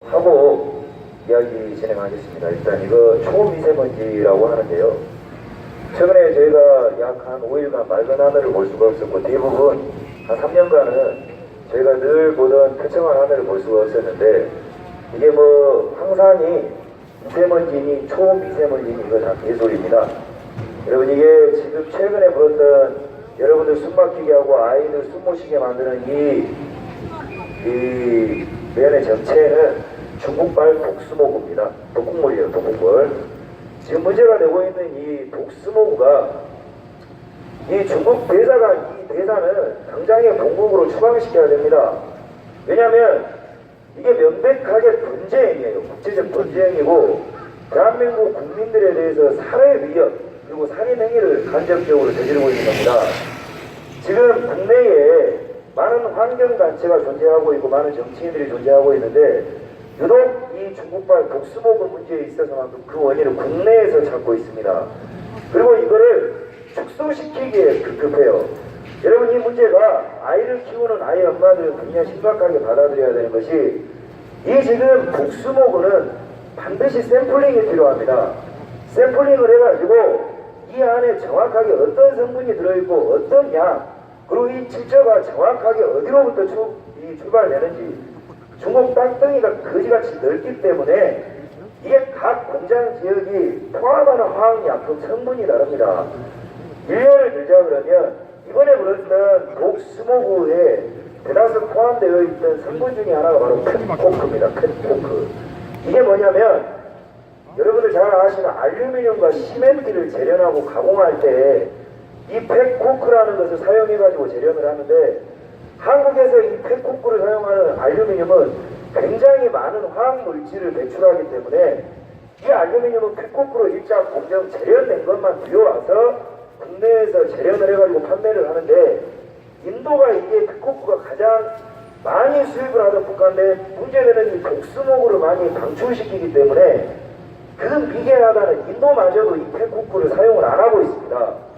하고 이야기 진행하겠습니다. 일단 이거 초미세먼지라고 하는데요. 최근에 저희가 약 한 5일간 맑은 하늘을 볼 수가 없었고, 대부분 한 3년간은 저희가 늘 보던 표청한 하늘을 볼 수가 없었는데, 이게 뭐 항상이 미세먼지니 초미세먼지니 이거 다 개소리입니다. 여러분, 이게 지금 최근에 불었던 여러분들 숨 막히게 하고 아이들 숨 못 쉬게 만드는 이 면의 정체는 중국발 독스모그입니다. 독극물이에요, 독극물. 지금 문제가 되고 있는 이 독스모그가 이 중국 대사가 이 대사는 당장의 본국으로 추방시켜야 됩니다. 왜냐하면 이게 명백하게 범죄행위예요. 국제적 범죄행위고 대한민국 국민들에 대해서 살해 위협 그리고 살인행위를 간접적으로 저지르고 있는 겁니다. 지금 국내에 많은 환경단체가 존재하고 있고 많은 정치인들이 존재하고 있는데 유독 이 중국발 독스모그 문제에 있어서만큼 그 원인을 국내에서 찾고 있습니다. 그리고 이거를 축소시키기에 급급해요. 여러분, 이 문제가 아이를 키우는 아이 엄마들은 굉장히 심각하게 받아들여야 되는 것이, 이 지금 독스모그는 반드시 샘플링이 필요합니다. 샘플링을 해가지고 이 안에 정확하게 어떤 성분이 들어있고 어떤 양, 그리고 이 질저가 정확하게 어디로부터 출발되는지, 중국 땅덩이가 거지같이 넓기 때문에 이게 각 공장 지역이 포함하는 화학약품 성분이 다릅니다. 예를 들자 그러면 이번에 불었던 독스모그에 대다수 포함되어 있던 성분 중에 하나가 바로 펜코크입니다. 펜코크. 이게 뭐냐면 여러분들 잘 아시는 알루미늄과 시멘트를 재련하고 가공할 때 이 펜코크라는 것을 사용해가지고 재련을 하는데, 한국에서 이 펜코크를 사용하는 알루미늄은 굉장히 많은 화학물질을 배출하기 때문에 이 알루미늄은 펜코크로 일자 공정 재련된 것만 들여와서 국내에서 재련을 해가지고 판매를 하는데, 인도가 이게 펜코크가 가장 많이 수입을 하던 국가인데 문제되는 이 독스모그를 많이 방출시키기 때문에 그 미개하다는 인도마저도 이 펜코크를 사용을 안 하고 있습니다.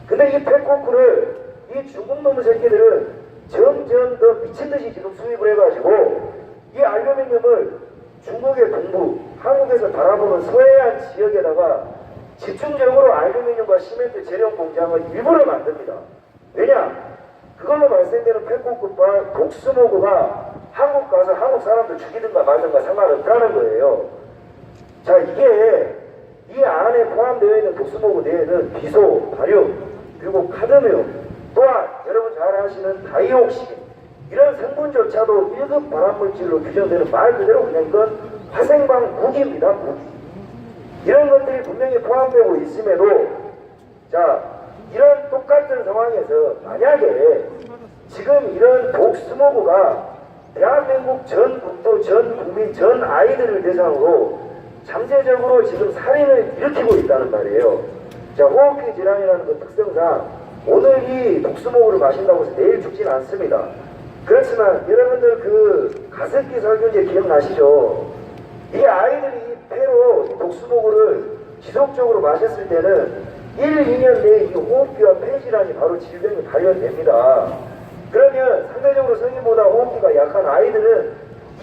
근데 이 펜코크를 이 중국 놈의 새끼들은 점점 더 미친듯이 지금 수입을 해가지고 이 알루미늄을 중국의 동부, 한국에서 바라보는 서해안 지역에다가 집중적으로 알루미늄과 시멘트 재련 공장을 일부러 만듭니다. 왜냐? 그걸로 발생되는 펜코크와 독스모그가 한국 가서 한국 사람들 죽이든가 말든가 상관없다는 거예요. 자, 이게 이 안에 포함되어 있는 독스모그 내에는 비소, 바륨, 그리고 카드뮴, 또한 여러분 잘 아시는 다이옥신, 이런 성분조차도 1급 발암물질로 규정되는, 말 그대로 그냥 이건 화생방 무기입니다. 무기. 이런 것들이 분명히 포함되고 있음에도, 자, 이런 똑같은 상황에서 만약에 지금 이런 독스모그가 대한민국 전 국도, 전 국민, 전 아이들을 대상으로 잠재적으로 지금 살인을 일으키고 있다는 말이에요. 자, 호흡기 질환이라는 그 특성상 오늘 이 독스모그를 마신다고 해서 내일 죽지는 않습니다. 그렇지만 여러분들 그 가습기 살균제 기억나시죠? 이 아이들이 이 폐로 독스모그를 지속적으로 마셨을 때는 1, 2년 내에 이 호흡기와 폐 질환이 바로 질병이 발현됩니다. 그러면 상대적으로 성인보다 호흡기가 약한 아이들은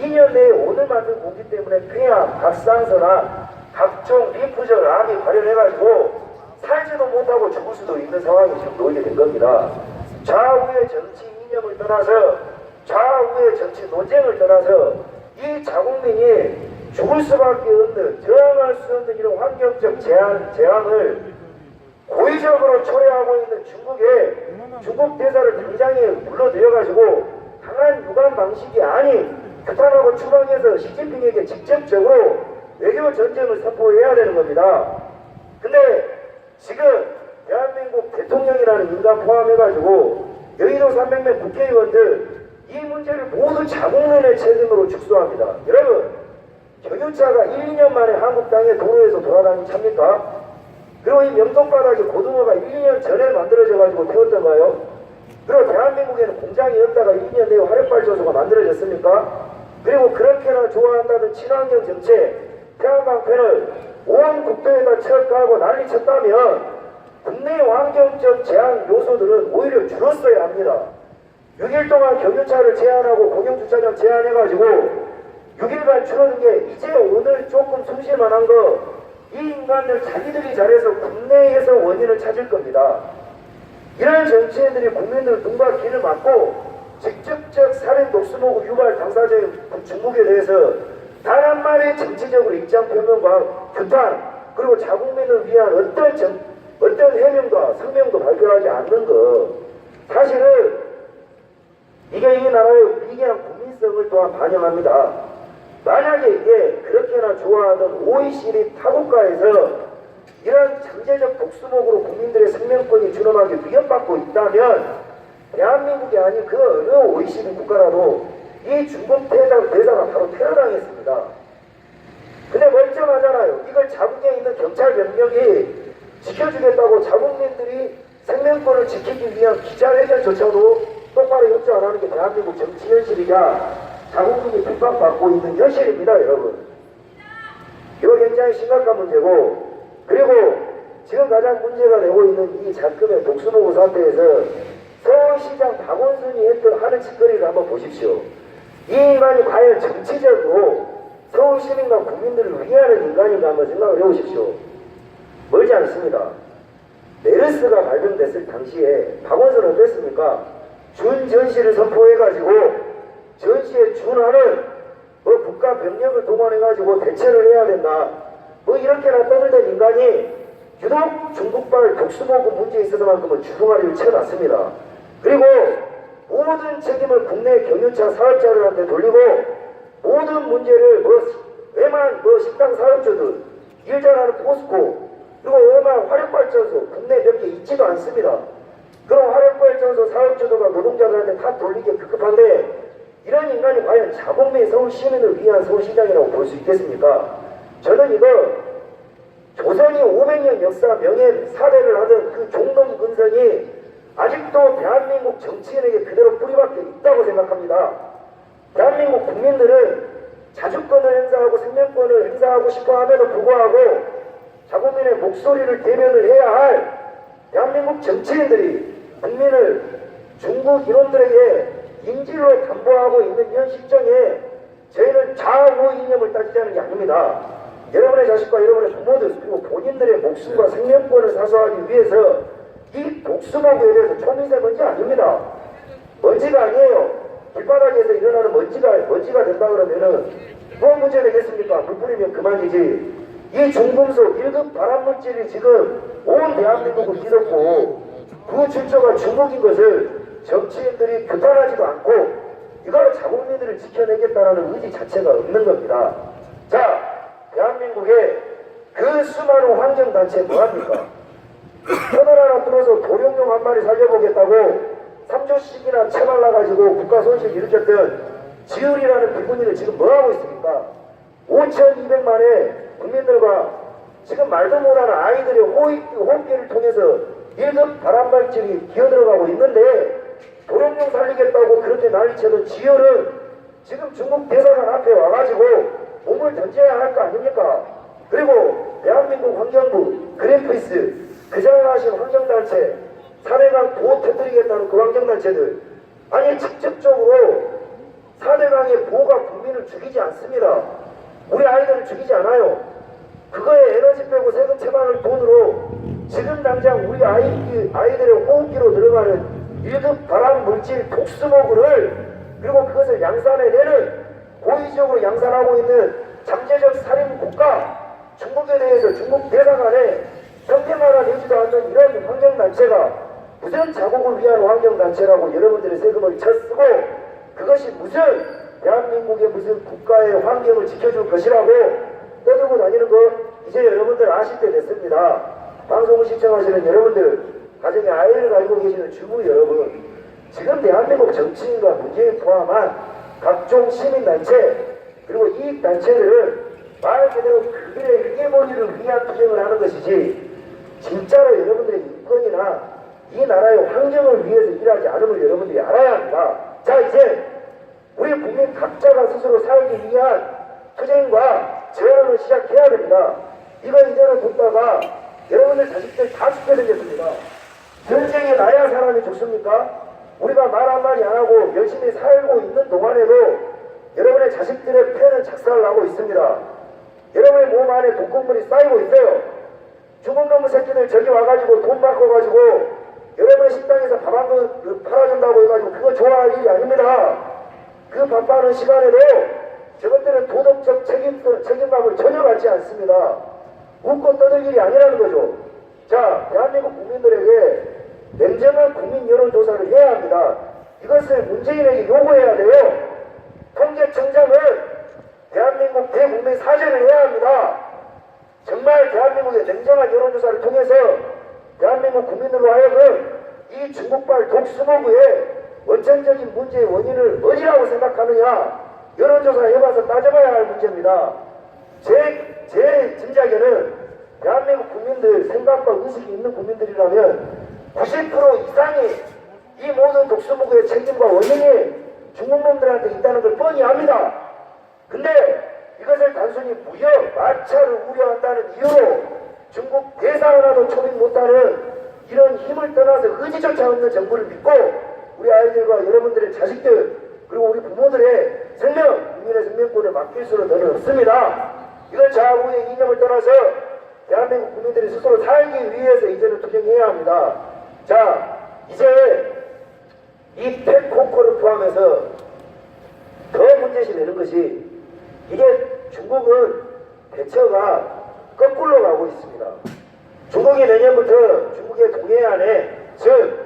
2년 내에 오늘 만든 공기 때문에 폐암, 갑상선암, 각종 림프절 암이 발현해가지고 살지도 못하고 죽을 수도 있는 상황이 지금 놓이게 된 겁니다. 좌우의 정치 이념을 떠나서, 좌우의 정치 논쟁을 떠나서 이 자국민이 죽을 수밖에 없는, 저항할 수 없는 이런 환경적 재앙을 고의적으로 초래하고 있는 중국에 중국 대사를 당장에 불러들여가지고 강한 유관 방식이 아닌 규탄하고 추방해서 시진핑에게 직접적으로 외교 전쟁을 선포해야 되는 겁니다. 근데 지금 대한민국 대통령이라는 인간 포함해가지고 여의도 300명 국회의원들 이 문제를 모두 자국민의 책임으로 축소합니다. 여러분, 경유차가 1, 2년 만에 한국 땅에 도로에서 돌아다니는 차입니까? 그리고 이 명동바닥에 고등어가 1, 2년 전에 만들어져가지고 태웠던가요? 그리고 대한민국에는 공장이 없다가 1, 2년 내에 화력발전소가 만들어졌습니까? 그리고 그렇게나 좋아한다던 친환경 정책, 태양광 패널 온 국토에다 철가하고 난리 쳤다면 국내 환경적 제한 요소들은 오히려 줄었어야 합니다. 6일 동안 경유차를 제한하고 공영주차장 제한해가지고 6일간 줄어든 게 이제 오늘 조금 숨쉴만한 거, 이 인간들 자기들이 잘해서 국내에서 원인을 찾을 겁니다. 이런 정치인들이 국민들 눈과 귀를 막고 직접적 살인 독수모구 유발 당사자인 중국에 대해서 단 한마디 정치적으로 입장 표명과 규탄, 그리고 자국민을 위한 어떤 해명과 성명도 발표하지 않는 것, 사실은 이게 이 나라의 위기한 국민성을 또한 반영합니다. 만약에 이게 그렇게나 좋아하던 OECD 타국가에서 이런 잠재적 독수목으로 국민들의 생명권이 준엄하게 위협받고 있다면 대한민국이 아닌 그 어느 OECD 국가라도 이 중국 대사가 바로 테러당했습니다. 근데 멀쩡하잖아요. 이걸 자국에 있는 경찰 병력이 지켜주겠다고 자국민들이 생명권을 지키기 위한 기자회견조차도 똑바로 협조 안 하는 게 대한민국 정치 현실이냐, 자국민이 핍박받고 있는 현실입니다, 여러분. 이거 굉장히 심각한 문제고, 그리고 지금 가장 문제가 되고 있는 이 작금의 독수모구 사태에서 서울시장 박원순이 하는 짓거리를 한번 보십시오. 이 인간이 과연 정치적으로 서울 시민과 국민들을 위하는 인간인가 한번 생각을 해보십시오. 멀지 않습니다. 메르스가 발병됐을 당시에 박원순은 어땠습니까? 준전시를 선포해가지고 전시에 준하는 국가 병력을 동원해가지고 대처를 해야 된다. 이렇게나 떠들던 인간이 유독 중국발 독수모구 문제에 있어서만큼은 주둥아리를 쳐놨습니다. 그리고 모든 책임을 국내 경유차 사업자들한테 돌리고 모든 문제를 외만 식당 사업주들, 일 잘하는 포스코, 그리고 외만 화력발전소 국내 몇 개 있지도 않습니다. 그런 화력발전소 사업주들과 노동자들한테 다 돌리기 급급한데 이런 인간이 과연 자국민 서울 시민을 위한 서울시장이라고 볼 수 있겠습니까? 저는 이거 조선이 500년 역사 명예 사례를 하던 그 종놈 근성이 아직도 대한민국 정치인에게 그대로 뿌리박혀 있다고 생각합니다. 대한민국 국민들은 자주권을 행사하고 생명권을 행사하고 싶어함에도 불구하고 자국민의 목소리를 대변을 해야 할 대한민국 정치인들이 국민을 중국 이놈들에게 인질로 담보하고 있는 현 시점에 저희는 좌우 이념을 따지자는 게 아닙니다. 여러분의 자식과 여러분의 부모들 그리고 본인들의 목숨과 생명권을 사수하기 위해서 이 독수모구에 대해서 초미세 먼지 아닙니다. 먼지가 아니에요. 길바닥에서 일어나는 먼지가 된다 그러면은 뭐 문제 되겠습니까? 물 뿌리면 그만이지. 이 중금속 1급 발암물질이 지금 온 대한민국을 뒤덮고 그 출처가 중국인 것을 정치인들이 규탄하지도 않고 이걸 자국민들을 지켜내겠다는 의지 자체가 없는 겁니다. 자, 대한민국의 그 수많은 환경단체 뭐합니까? 터널 하나 뚫어서 도룡뇽 한 마리 살려보겠다고 3조씩이나 채말라가지고 국가 손실 일으켰던 지을이라는 비구니를 지금 뭐하고 있습니까? 5,200만의 국민들과 지금 말도 못하는 아이들의 호흡기를 통해서 1급 발암물질이 기어들어가고 있는데 도룡뇽 살리겠다고 그렇게 난리치던 지혈은 지금 중국 대사관 앞에 와가지고 몸을 던져야 할 거 아닙니까? 그리고 대한민국 환경부, 그린피스, 그장하신 환경단체, 사대강 보호 터뜨리겠다는 그 환경단체들, 아니 직접적으로 사대강의 보호가 국민을 죽이지 않습니다. 우리 아이들을 죽이지 않아요. 그거에 에너지 빼고 세금 채반을 돈으로 지금 당장 우리 아이들의 호흡기로 들어가는 1급 발암물질 독수모구를 그리고 그것을 양산해내는 고의적으로 양산하고 있는 잠재적 살인 국가 중국에 대해서 중국 대사관에 평평하나 되지도 않는 이런 환경단체가 무슨 자국을 위한 환경단체라고 여러분들의 세금을 쳐쓰고 그것이 무슨 대한민국의 무슨 국가의 환경을 지켜줄 것이라고 떠들고 다니는 거 이제 여러분들 아실 때 됐습니다. 방송을 시청하시는 여러분들, 가정에 아이를 가지고 계시는 주부 여러분, 지금 대한민국 정치인과 문재인 포함한 각종 시민단체 그리고 이익단체들은 말 그대로 그들의 헤게모니를 위한 투쟁을 하는 것이지 진짜로 여러분들의 인권이나 이 나라의 환경을 위해서 일하지 않음을 여러분들이 알아야 합니다. 자, 이제 우리 국민 각자가 스스로 살기 위한 투쟁과 저항을 시작해야 됩니다. 이거 이대로 뒀다가 여러분들 자식들 다 죽게 생겼습니다. 전쟁에 나야 사람이 죽습니까? 우리가 말 한마디 안하고 열심히 살고 있는 동안에도 여러분의 자식들의 폐는 작살을 나고 있습니다. 여러분의 몸 안에 독극물이 쌓이고 있어요. 중국 놈의 새끼들 저기 와가지고 돈 바꿔가지고 여러분의 식당에서 밥 한 그릇 팔아준다고 해가지고 그거 좋아할 일이 아닙니다. 그 바빠하는 시간에도 저것들은 도덕적 책임감을 전혀 갖지 않습니다. 웃고 떠들 일이 아니라는 거죠. 자, 대한민국 국민들에게 냉정한 국민 여론조사를 해야 합니다. 이것을 문재인에게 요구해야 돼요. 통계청장은 대한민국 대국민 사죄를 해야 합니다. 정말 대한민국의 냉정한 여론조사를 통해서 대한민국 국민들로 하여금 이 중국발 독수모구의 원천적인 문제의 원인을 어디라고 생각하느냐, 여론조사 해봐서 따져봐야 할 문제입니다. 제 짐작에는 대한민국 국민들 생각과 의식이 있는 국민들이라면 90% 이상이 이 모든 독수모구의 책임과 원인이 중국놈들한테 있다는 걸 뻔히 압니다. 근데 이것을 단순히 무역, 마찰을 우려한다는 이유로 중국 대사 하나도 초빙 못하는 이런 힘을 떠나서 의지조차 없는 정부를 믿고 우리 아이들과 여러분들의 자식들 그리고 우리 부모들의 생명, 국민의 생명권을 맡길 수는 더는 없습니다. 이건 좌우의 이념을 떠나서 대한민국 국민들이 스스로 살기 위해서 이제는 투쟁해야 합니다. 자, 이제 이 팩코코를 포함해서 더 문제시 되는 것이 이게 중국은 대처가 거꾸로 가고 있습니다. 중국이 내년부터 중국의 동해안에, 즉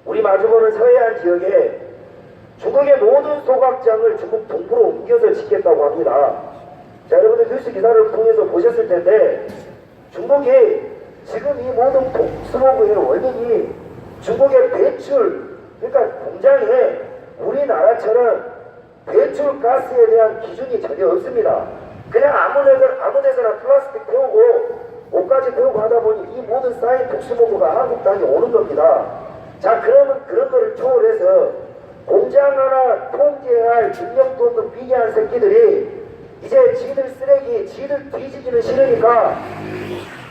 우리 마주보는 서해안 지역에 중국의 모든 소각장을 중국 동부로 옮겨서 짓겠다고 합니다. 자, 여러분들 뉴스 기사를 통해서 보셨을 텐데 중국이 지금 이 모든 독수모구의 원인이 중국의 배출, 그러니까 공장에 우리나라처럼 배출 가스에 대한 기준이 전혀 없습니다. 그냥 아무 데서나 플라스틱 태우고 옷까지 태우고 하다 보니 이 모든 쌓인 독수모구가 한국 땅에 오는 겁니다. 자, 그러면 그런 거를 초월해서 공장 하나 통제할 능력도 없는 비계한 새끼들이 이제 지들 쓰레기, 지들 뒤지기는 싫으니까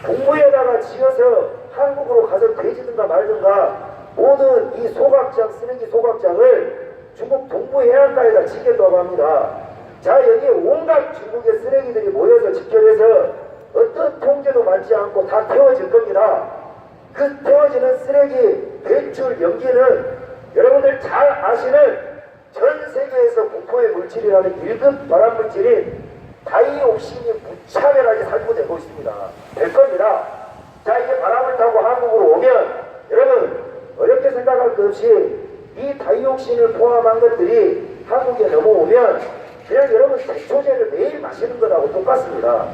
동부에다가 지어서 한국으로 가서 뒤지든가 말든가 모든 이 소각장, 쓰레기 소각장을 중국 동부 해안가에다 짓겠다고 합니다. 자, 여기에 온갖 중국의 쓰레기들이 모여서 집결해서 어떤 통제도 받지 않고 다 태워질 겁니다. 그 태워지는 쓰레기 배출 연기는 여러분들 잘 아시는 전 세계에서 공포의 물질이라는 1급 발암물질인 다이옥신이 무차별하게 살포되고 있습니다. 될 겁니다. 자, 이게 바람을 타고 한국으로 오면 여러분 어렵게 생각할 것 없이 이 다이옥신을 포함한 것들이 한국에 넘어오면 그냥 여러분 색초제를 매일 마시는 것하고 똑같습니다.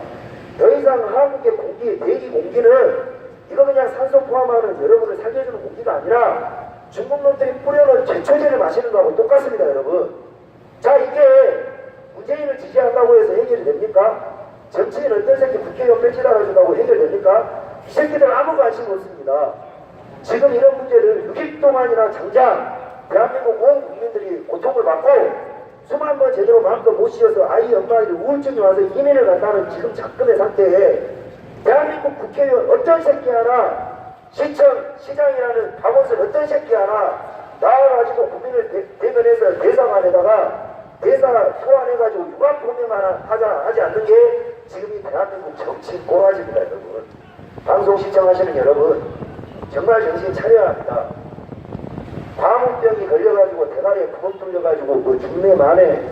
더 이상 한국의 공기, 대기 공기는 이거 그냥 산소 포함하는 여러분을 살려주는 공기가 아니라 중국 놈들이 뿌려놓은 제초제를 마시는 거하고 똑같습니다, 여러분. 자, 이게 문재인을 지지한다고 해서 해결이 됩니까? 정치인 어떤 새끼 국회의원 배치 달아준다고 해결됩니까? 이 새끼들 아무 관심 없습니다. 지금 이런 문제를 6일 동안이나 장장 대한민국 온 국민들이 고통을 받고 수만 번 제대로 마음껏 못 쉬어서 아이 엄마들이 우울증이 와서 이민을 간다는 지금 작금의 상태에 대한민국 국회의원 어떤 새끼 하나, 시청, 시장이라는 박원순 어떤 새끼 하나 나와가지고 국민을 대변해서 대사관에다가 대사 소환해가지고 유감표명 하나 하지 않는 게 지금 이 대한민국 정치 꼬라지입니다, 여러분. 방송 시청하시는 여러분, 정말 정신 차려야 합니다. 과목병이 걸려가지고 대가리에 구멍 뚫려가지고 그 중내 만에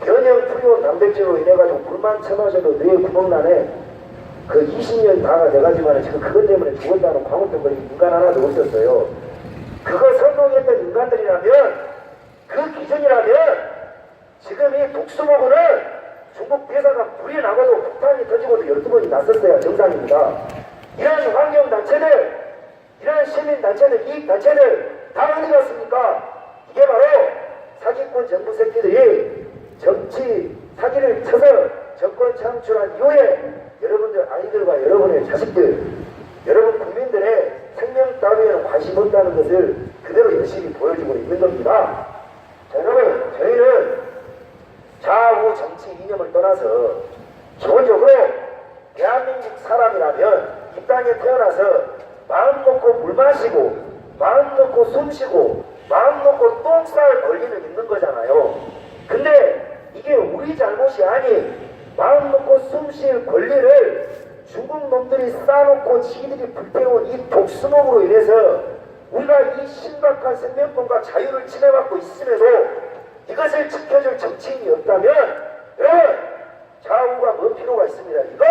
변형 프리온 단백질로 인해가지고 불만 쳐마셔도 뇌에 구멍나네. 그 20년 다가 돼가지고는 지금 그것 때문에 죽었다는 과목병 걸린 인간 하나도 없었어요. 그거 선동했던 인간들이라면, 그 기준이라면 지금 이 독수모구는 중국 대사가 불이 나고도 폭탄이 터지고도 12번이 났었어야 정상입니다. 이런 환경단체들, 이런 시민단체들, 이익단체들 다 어디 갔습니까? 이게 바로 사기꾼 정부 새끼들이 정치 사기를 쳐서 정권 창출한 이후에 여러분들 아이들과 여러분의 자식들, 여러분 국민들의 생명 따위에는 관심 없다는 것을 그대로 열심히 보여주고 있는 겁니다. 자, 여러분, 저희는 좌우 정치 이념을 떠나서 기본적으로 대한민국 사람이라면 이 땅에 태어나서 마음 놓고 물 마시고 마음 놓고 숨 쉬고 마음 놓고 똥 쌀 권리는 있는 거잖아요. 근데 이게 우리 잘못이 아닌 마음 놓고 숨 쉴 권리를 중국 놈들이 쌓아놓고 지들이 불태운 이 독수목으로 인해서 우리가 이 심각한 생명권과 자유를 침해받고 있음에도 이것을 지켜줄 정치인이 없다면 여러분 좌우가 뭔 필요가 있습니다. 이거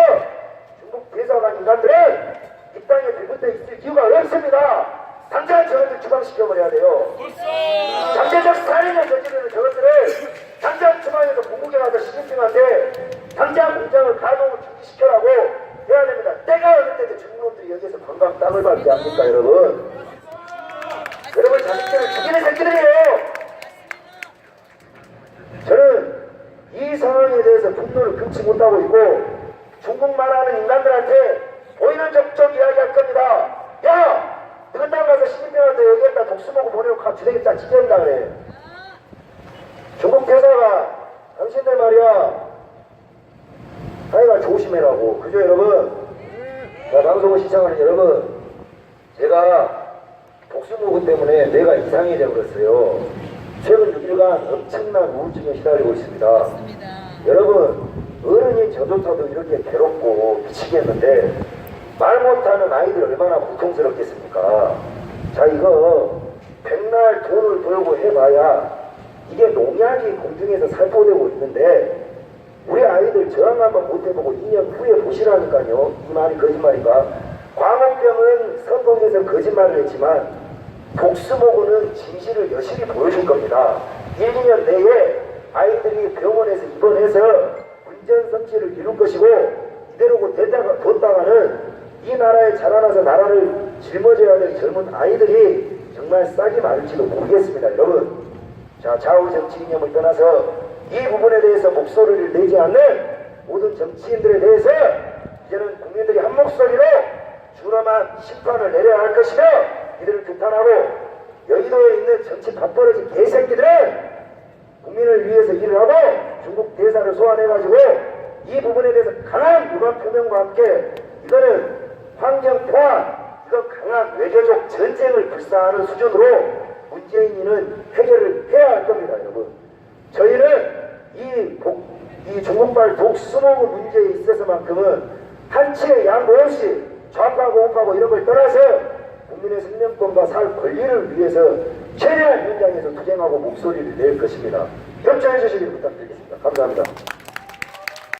중국 대사관 인간들은 이 땅에 들붙어 있을 이유가 없습니다. 당장 저것들 추방시켜버려야 돼요. 잠재적 살인을 저지르는 저것들을 당장 주방에서 공국에 가서 시진핑한테 당장 공장을 가동을 중지시켜라고 해야 됩니다. 때가 어느 때도 중국놈들이 여기에서 관광 땅을 밟지 않습니까 여러분? 여러분 자식들을 죽이는 새끼들이에요. 저는 이 상황에 대해서 분노를 금치 못하고 있고 중국말하는 인간들한테 보이는 족족 이야기할 겁니다. 야! 너희 땅 가서 시진핑한테 얘기했다 독수목을 보내고 주댕이 딱 찢어진다 그래. 중국 대사가 당신들 말이야 하여간 조심해라고. 그죠 여러분? 자, 방송을 시청하는 여러분, 제가 독수모금 때문에 뇌가 이상해져 버렸어요. 최근 6일간 엄청난 우울증에 시달리고 있습니다. 맞습니다. 여러분, 어른인 저조차도 이렇게 괴롭고 미치겠는데 말 못하는 아이들 얼마나 고통스럽겠습니까? 자, 이거 백날 돈을 벌고 해봐야 이게 농약이 공중에서 살포되고 있는데 우리 아이들 저항 한번 못해보고 2년 후에 보시라니까요. 이 말이 거짓말인가? 광우병은 성공해서 거짓말을 했지만 독수모구는 진실을 여실히 보여줄 겁니다. 1, 2년 내에 아이들이 병원에서 입원해서 운전 성취를 이룰 것이고 이대로 뒀다가는 이 나라에 자라나서 나라를 짊어져야 될 젊은 아이들이 정말 싹이 마를지도 모르겠습니다. 여러분, 자, 좌우 정치 이념을 떠나서 이 부분에 대해서 목소리를 내지 않는 모든 정치인들에 대해서 이제는 국민들이 한 목소리로 준엄한 심판을 내려야 할 것이며 이들을 규탄하고 여의도에 있는 정치 밥벌어진 개새끼들은 국민을 위해서 일을 하고 중국 대사를 소환해가지고 이 부분에 대해서 강한 유감 표명과 함께 이거는 환경 포함 이건 강한 외교적 전쟁을 불사하는 수준으로 문재인이는 해결을 해야 할 겁니다. 여러분, 저희는 이 중국발 독수모구 문제에 있어서만큼은 한치의 양보 없이 좌파고 우파고 이런 걸 떠나서 국민의 생명권과 살 권리를 위해서 최대한 현장에서 투쟁하고 목소리를 낼 것입니다. 협조해 주시길 부탁드리겠습니다. 감사합니다.